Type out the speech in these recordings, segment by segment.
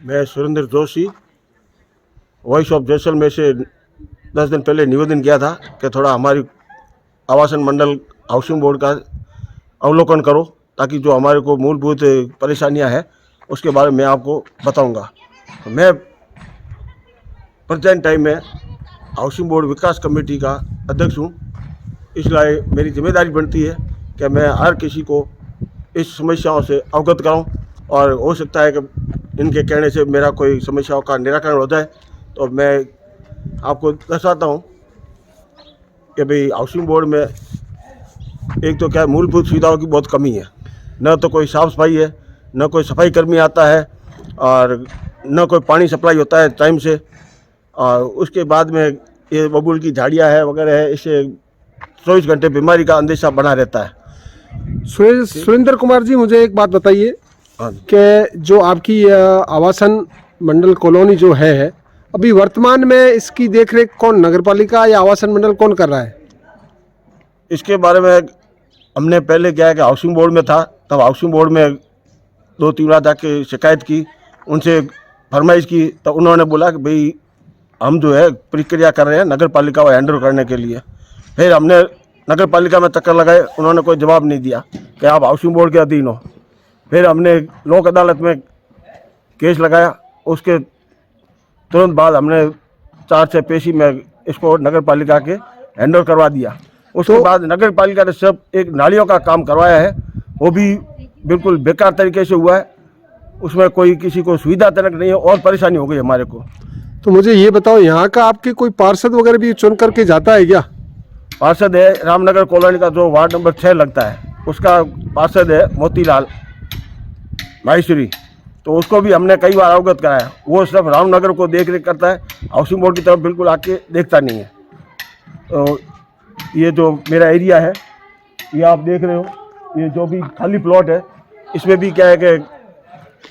मैं Surendra Joshi voice of Jaisalmer से 10 दिन पहले निवेदन किया था कि थोड़ा हमारी आवासन मंडल हाउसिंग बोर्ड का अवलोकन करो, ताकि जो हमारे को मूलभूत परेशानियां हैं उसके बारे में आपको बताऊंगा। तो मैं प्रेजेंट टाइम में हाउसिंग बोर्ड विकास कमेटी का अध्यक्ष हूँ, इसलिए मेरी जिम्मेदारी बनती है कि मैं हर किसी को इस समस्याओं से अवगत कराऊं, और हो सकता है कि इनके कहने से मेरा कोई समस्याओं का निराकरण हो जाए। तो मैं आपको दर्शाता हूं कि भाई हाउसिंग बोर्ड में एक तो क्या मूलभूत सुविधाओं की बहुत कमी है, न तो कोई साफ़ सफाई है, न कोई सफाई कर्मी आता है, और न कोई पानी सप्लाई होता है टाइम से। और उसके बाद में ये बबूल की झाड़ियाँ है वगैरह है, इससे 24 घंटे बीमारी का अंदेशा बना रहता है। सुरेंद्र कुमार जी, मुझे एक बात बताइए हाँ, कि जो आपकी आवासन मंडल कॉलोनी जो है, अभी वर्तमान में इसकी देखरेख कौन, नगर पालिका या आवासन मंडल कौन कर रहा है? इसके बारे में हमने पहले क्या है कि हाउसिंग बोर्ड में था, तब हाउसिंग बोर्ड में 2-3 बार जाके शिकायत की, उनसे फरमाइश की, तो उन्होंने बोला कि भाई हम जो है प्रक्रिया कर रहे हैं नगर पालिका को हैंडल करने के लिए। फिर हमने नगर पालिका में चक्कर लगाए, उन्होंने कोई जवाब नहीं दिया कि आप हाउसिंग बोर्ड के अधीन हो। फिर हमने लोक अदालत में केस लगाया, उसके तुरंत बाद हमने 4 से पेशी में इसको नगर पालिका के हैंडल करवा दिया। उसके बाद नगर पालिका ने सब एक नालियों का काम करवाया है, वो भी बिल्कुल बेकार तरीके से हुआ है, उसमें कोई किसी को सुविधाजनक नहीं है, और परेशानी हो गई हमारे को। तो मुझे ये बताओ, यहाँ का आपके कोई पार्षद वगैरह भी चुन करके जाता है क्या? पार्षद है रामनगर कॉलोनी का, जो वार्ड नंबर 6 लगता है, उसका पार्षद है मोतीलाल माहेश्वरी। तो उसको भी हमने कई बार अवगत कराया, वो सिर्फ रामनगर को देख रेख करता है, हाउसिंग बोर्ड की तरफ बिल्कुल आके देखता नहीं है। तो ये जो मेरा एरिया है, ये आप देख रहे हो, ये जो भी खाली प्लॉट है, इसमें भी क्या है कि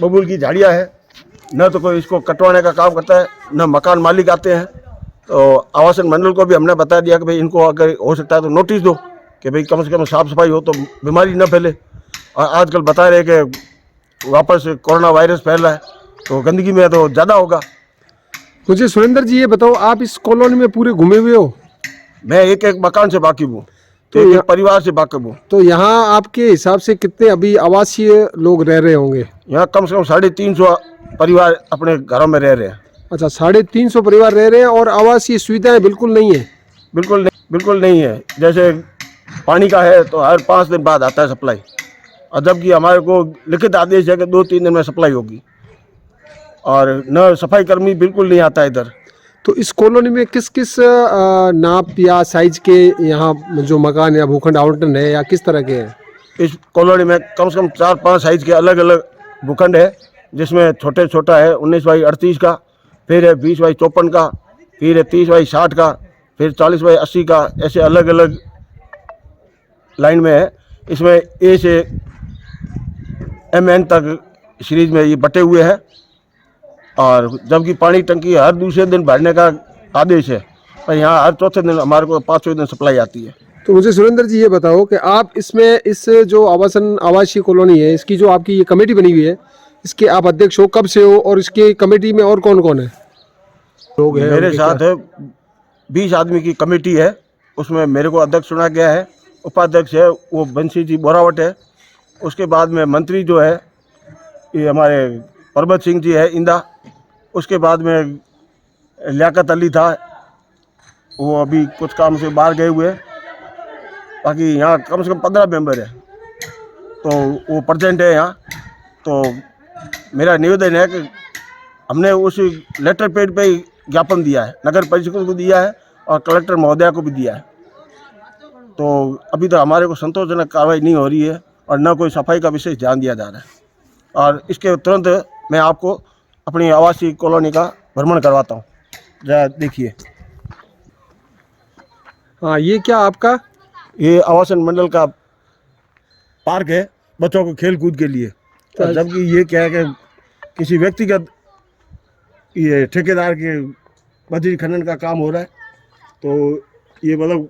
बबूल की झाड़ियाँ है, न तो कोई इसको कटवाने का काम करता है, न मकान मालिक आते हैं। तो आवासन मंडल को भी हमने बता दिया कि भाई इनको अगर हो सकता है तो नोटिस दो कि भाई कम से कम साफ़ सफाई हो तो बीमारी न फैले। और आजकल बता रहे कि वापस कोरोना वायरस फैल रहा है, तो गंदगी में तो ज़्यादा होगा। मुझे सुरेंद्र जी ये बताओ, आप इस कॉलोनी में पूरे घूमे हुए हो? मैं एक एक मकान से वाकिफ हूँ, तो एक परिवार से वाकिफ हूँ। तो यहाँ आपके हिसाब से कितने अभी आवासीय लोग रह रहे होंगे? यहाँ कम से कम 350 परिवार अपने घरों में रह रहे हैं। अच्छा, 350 परिवार रह रहे हैं, और आवासीय सुविधाएं बिल्कुल नहीं है? बिल्कुल नहीं है। जैसे पानी का है तो हर 5 दिन बाद आता है सप्लाई, और जबकि हमारे को लिखित आदेश है कि 2-3 दिन में सप्लाई होगी, और न सफाई कर्मी बिल्कुल नहीं आता इधर। तो इस कॉलोनी में किस किस नाप या साइज के यहाँ जो मकान या भूखंड आवंटन है, या किस तरह के हैं? इस कॉलोनी में कम से कम 4-5 साइज के अलग अलग भूखंड है, जिसमें छोटा है 19x38 का, फिर है 20x54 का, फिर है 30x60 का, फिर 40x80 का, ऐसे अलग अलग लाइन में है। इसमें ए से MN तक सीरीज में ये बटे हुए हैं, और जबकि पानी टंकी हर दूसरे दिन भरने का आदेश है, पर यहाँ हर चौथे दिन हमारे को 5वें दिन सप्लाई आती है। तो मुझे सुरेंद्र जी ये बताओ कि आप इसमें, इस जो आवासीय कॉलोनी है, इसकी जो आपकी ये कमेटी बनी हुई है, इसके आप अध्यक्ष हो, कब से हो, और इसकी कमेटी में और कौन कौन है लोग हैं? मेरे साथ है 20 आदमी की कमेटी है, उसमें मेरे को अध्यक्ष चुना गया है, उपाध्यक्ष है वो बंसी जी बोरावट है, उसके बाद में मंत्री जो है ये हमारे परबत सिंह जी है इंदा, उसके बाद में लियाकत अली था, वो अभी कुछ काम से बाहर गए हुए हैं। बाकी यहाँ कम से कम 15 मेंबर है, तो वो प्रेजेंट है यहाँ। तो मेरा निवेदन है कि हमने उस लेटर पैड पे ही ज्ञापन दिया है, नगर परिषद को दिया है और कलेक्टर महोदया को भी दिया है। तो अभी तो हमारे को संतोषजनक कार्रवाई नहीं हो रही है, और न कोई सफाई का विशेष ध्यान दिया जा रहा है। और इसके तुरंत मैं आपको अपनी आवासीय कॉलोनी का भ्रमण करवाता हूँ, जरा देखिए। हाँ, ये क्या आपका? ये आवासन मंडल का पार्क है बच्चों को खेल कूद के लिए। और जबकि ये क्या है कि किसी व्यक्तिगत ये ठेकेदार के बजरी खनन का काम हो रहा है, तो ये मतलब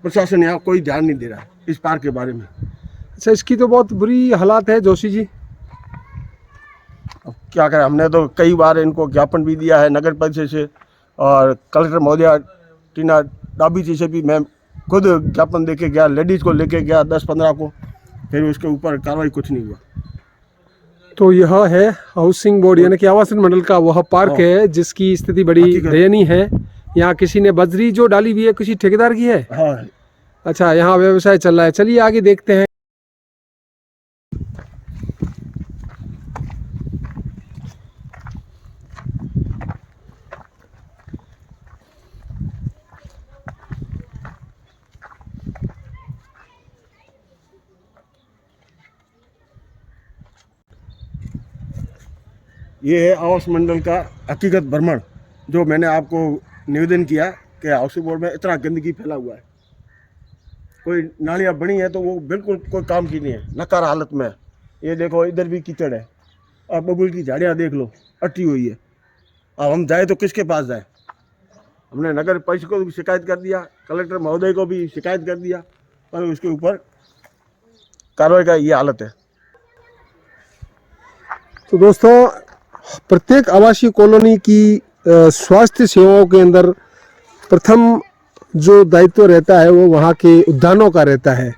प्रशासन यहाँ कोई ध्यान नहीं दे रहा है इस पार्क के बारे में। अच्छा, इसकी तो बहुत बुरी हालात है जोशी जी। क्या करें, हमने तो कई बार इनको ज्ञापन भी दिया है नगर परिषद से, और कलेक्टर महोदया टीना डाबी जी से भी मैं खुद ज्ञापन देके गया, लेडीज़ को लेके गया 10-15 को, फिर उसके ऊपर कार्रवाई कुछ नहीं हुआ। तो यह है हाउसिंग बोर्ड यानी कि आवासन मंडल का वह पार्क है जिसकी स्थिति बड़ी हकीकत। दयनीय है। यहाँ किसी ने बजरी जो डाली हुई है किसी ठेकेदार की है। हाँ, अच्छा, यहाँ व्यवसाय चल रहा है। चलिए आगे देखते हैं। ये है आवास मंडल का हकीकत भ्रमण, जो मैंने आपको निवेदन किया कि हाउसिंग बोर्ड में इतना गंदगी फैला हुआ है। कोई नालियाँ बनी है तो वो बिल्कुल कोई काम की नहीं है, नकार हालत में है। ये देखो इधर भी कीचड़ है, और बबूल की झाड़ियाँ देख लो, अटी हुई है। अब हम जाए तो किसके पास जाए? हमने नगर परिषद को भी शिकायत कर दिया, कलेक्टर महोदय को भी शिकायत कर दिया, पर उसके ऊपर कार्रवाई का ये हालत है। तो दोस्तों, प्रत्येक आवासीय कॉलोनी की स्वास्थ्य सेवाओं के अंदर प्रथम जो दायित्व रहता है वो वहाँ के उद्यानों का रहता है।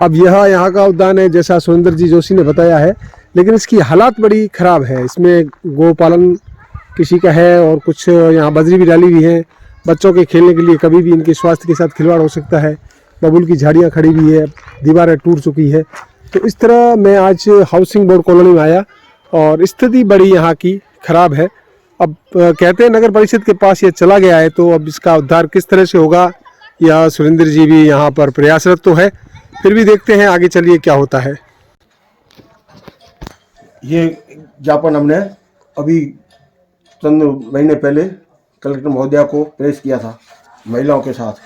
अब यह यहाँ का उद्यान है जैसा सुरेंद्र जी जोशी ने बताया है, लेकिन इसकी हालात बड़ी ख़राब है। इसमें गोपालन किसी का है और कुछ यहाँ बजरी भी डाली हुई है। बच्चों के खेलने के लिए कभी भी इनके स्वास्थ्य के साथ खिलवाड़ हो सकता है। बबूल की झाड़ियाँ खड़ी हुई है, दीवारें टूट चुकी है। तो इस तरह मैं आज हाउसिंग बोर्ड कॉलोनी में आया और स्थिति बड़ी यहाँ की खराब है। अब कहते हैं नगर परिषद के पास ये चला गया है, तो अब इसका उद्धार किस तरह से होगा, या सुरेंद्र जी भी यहाँ पर प्रयासरत तो है, फिर भी देखते हैं आगे चलिए क्या होता है। ये ज्ञापन हमने अभी चंद महीने पहले कलेक्टर महोदया को पेश किया था महिलाओं के साथ।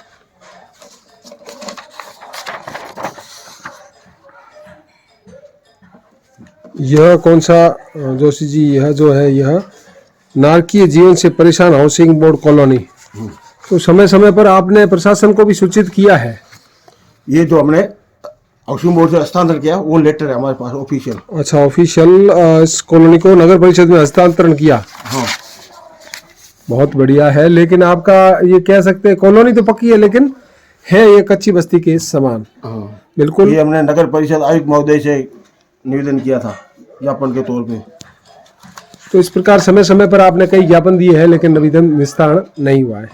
यह कौन सा जोशी जी, यह जो है यह नारकीय जीवन से परेशान हाउसिंग बोर्ड कॉलोनी। तो समय समय पर आपने प्रशासन को भी सूचित किया है? ये जो हमने हाउसिंग बोर्ड से हस्तांतरण किया वो लेटर है हमारे पास ऑफिशियल। अच्छा, ऑफिशियल इस कॉलोनी को नगर परिषद में हस्तांतरण किया। हाँ, बहुत बढ़िया है। लेकिन आपका ये कह सकते हैं कॉलोनी तो पक्की है लेकिन है ये कच्ची बस्ती के समान। हाँ बिल्कुल। ये हमने नगर परिषद आयुक्त महोदय से निवेदन किया था ज्ञापन के तौर पे। तो इस प्रकार समय समय पर आपने कई ज्ञापन दिए हैं लेकिन अभी तक निस्तारण नहीं हुआ है।